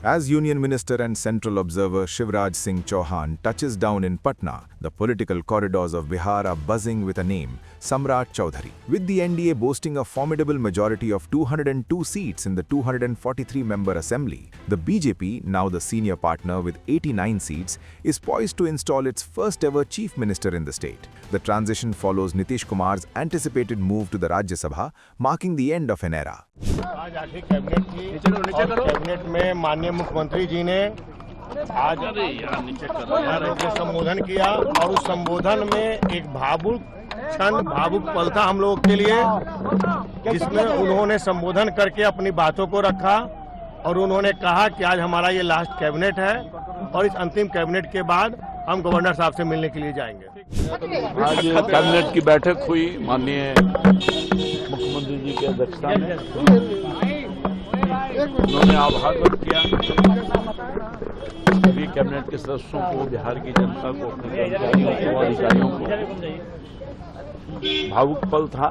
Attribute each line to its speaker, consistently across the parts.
Speaker 1: As Union Minister and Central Observer Shivraj Singh Chauhan touches down in Patna, the political corridors of Bihar are buzzing with a name, Samrat Chaudhary. With the NDA boasting a formidable majority of 202 seats in the 243-member assembly, the BJP, now the senior partner with 89 seats, is poised to install its first-ever chief minister in the state. The transition follows Nitish Kumar's anticipated move to the Rajya Sabha, marking the end of an era.
Speaker 2: आज आखिरी cabinet थी और cabinet में माननीय मुख्यमंत्री जी ने आज संबोधन किया और उस संबोधन में एक भावुक पल था हम लोगों के लिए, जिसमें उन्होंने संबोधन करके अपनी बातों को रखा और उन्होंने कहा कि आज हमारा ये लास्ट कैबिनेट है और इस अंतिम कैबिनेट के बाद हम गवर्नर साहब से मिलने के लिए जाएंगे।
Speaker 3: आज कैबिनेट की बैठक हुई माननीय मुख्यमंत्री जी की अध्यक्षता में। उन्होंने आभार व्यक्त किया सभी कैबिनेट के सदस्यों को, बिहार की जनता को, अपने कर्मचारियों को, अधिकारियों को। भावुक पल था।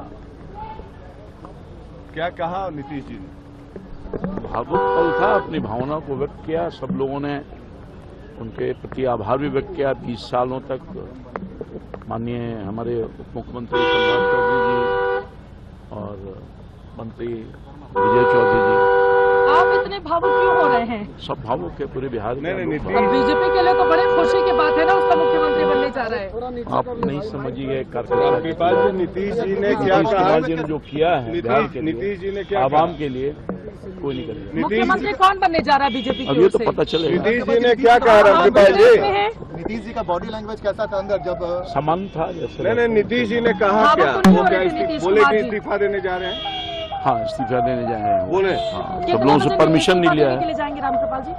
Speaker 4: क्या कहा नीतीश जी ने?
Speaker 3: भावुक पल था, अपनी भावना को व्यक्त किया। सब लोगों ने उनके प्रति आभार भी व्यक्त किया। 20 सालों तक माननीय हमारे उप मुख्यमंत्री सम्राट चौधरी जी और मंत्री विजय चौधरी जी।
Speaker 5: आप इतने भावुक क्यों हो रहे हैं?
Speaker 3: सब भावुक है पूरे बिहार में।
Speaker 5: अब बीजेपी के लिए तो बड़े खुशी की बात है ना, उसका मुख्यमंत्री बनने जा रहा है।
Speaker 3: आप नहीं समझिए
Speaker 4: नीतीश जी ने क्या कहा?
Speaker 3: जी ने जो किया है बिहार के
Speaker 4: नीतीश जी ने क्या
Speaker 3: आवाम के लिए कोई नहीं करेगा।
Speaker 5: मुख्यमंत्री कौन बनने जा रहा है बीजेपी की?
Speaker 3: अब ये तो पता चलेगा।
Speaker 4: नीतीश जी ने क्या कहा? रामकृपाल जी,
Speaker 6: नीतीश जी का बॉडी लैंग्वेज कैसा था अंदर जब
Speaker 3: समान था जैसे?
Speaker 4: नहीं, नीतीश जी ने कहा क्या? वो क्या बोले कि इस्तीफा देने जा रहे हैं?
Speaker 3: हाँ, इस्तीफा देने जा रहे हैं
Speaker 4: बोले।
Speaker 3: हाँ, सब लोगों से परमिशन नहीं लिया है।
Speaker 5: जाएंगे रामकृपाल जी?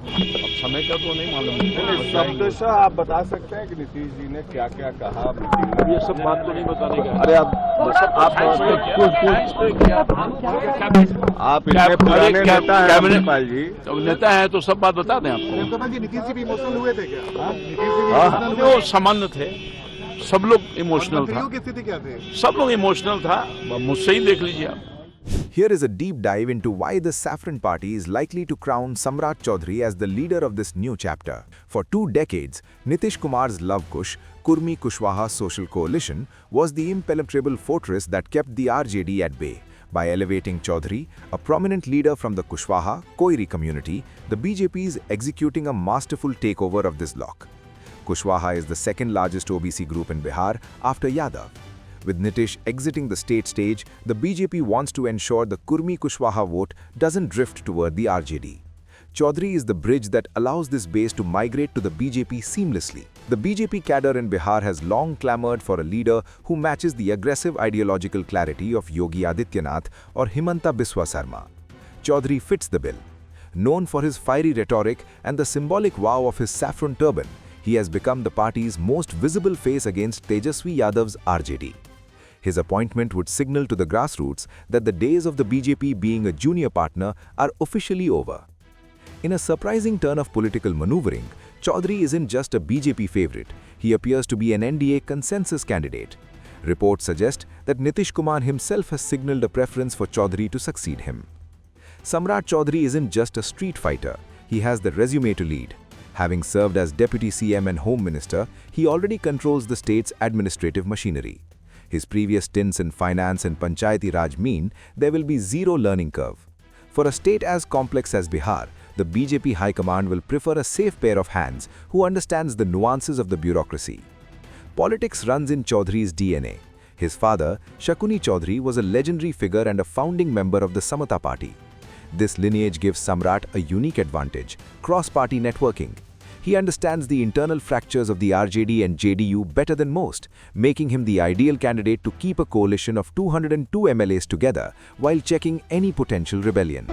Speaker 3: अब समय का तो नहीं मालूम।
Speaker 4: शब्दशः आप बता सकते हैं कि नीतीश जी ने क्या क्या कहा?
Speaker 3: ये सब बात तो नहीं बताने का।
Speaker 4: अरे आप इतने पुराने नेता हैं रामकृपाल जी।
Speaker 3: अब नेता है तो सब बात बता दें आपको।
Speaker 6: रामकृपाल जी, नीतीश जी भी इमोशनल हुए थे क्या? नीतीश जी भी इमोशनल हुए?
Speaker 3: वो सामान्य थे, सब लोग इमोशनल था।
Speaker 6: मंत्रियों की स्थिति क्या थी?
Speaker 3: सब लोग इमोशनल था। मुझसे ही देख लीजिए आप।
Speaker 1: Here is a deep dive into why the Saffron Party is likely to crown Samrat Chaudhary as the leader of this new chapter. For 2 decades, Nitish Kumar's Love Kush, Kurmi Kushwaha Social Coalition was the impenetrable fortress that kept the RJD at bay. By elevating Chaudhary, a prominent leader from the Kushwaha, Koiri community, the BJP is executing a masterful takeover of this bloc. Kushwaha is the second largest OBC group in Bihar after Yadav. With Nitish exiting the state stage, the BJP wants to ensure the Kurmi Kushwaha vote doesn't drift toward the RJD. Chaudhary is the bridge that allows this base to migrate to the BJP seamlessly. The BJP cadre in Bihar has long clamored for a leader who matches the aggressive ideological clarity of Yogi Adityanath or Himanta Biswa Sarma. Chaudhary fits the bill. Known for his fiery rhetoric and the symbolic wow of his saffron turban, he has become the party's most visible face against Tejaswi Yadav's RJD. His appointment would signal to the grassroots that the days of the BJP being a junior partner are officially over. In a surprising turn of political maneuvering, Chaudhary isn't just a BJP favorite, he appears to be an NDA consensus candidate. Reports suggest that Nitish Kumar himself has signaled a preference for Chaudhary to succeed him. Samrat Chaudhary isn't just a street fighter, he has the resume to lead. Having served as Deputy CM and Home Minister, he already controls the state's administrative machinery. His previous stints in finance and Panchayati Raj mean there will be zero learning curve. For a state as complex as Bihar, the BJP High Command will prefer a safe pair of hands who understands the nuances of the bureaucracy. Politics runs in Chaudhary's DNA. His father, Shakuni Chaudhary, was a legendary figure and a founding member of the Samata Party. This lineage gives Samrat a unique advantage: cross-party networking. He understands the internal fractures of the RJD and JDU better than most, making him the ideal candidate to keep a coalition of 202 MLAs together while checking any potential rebellion.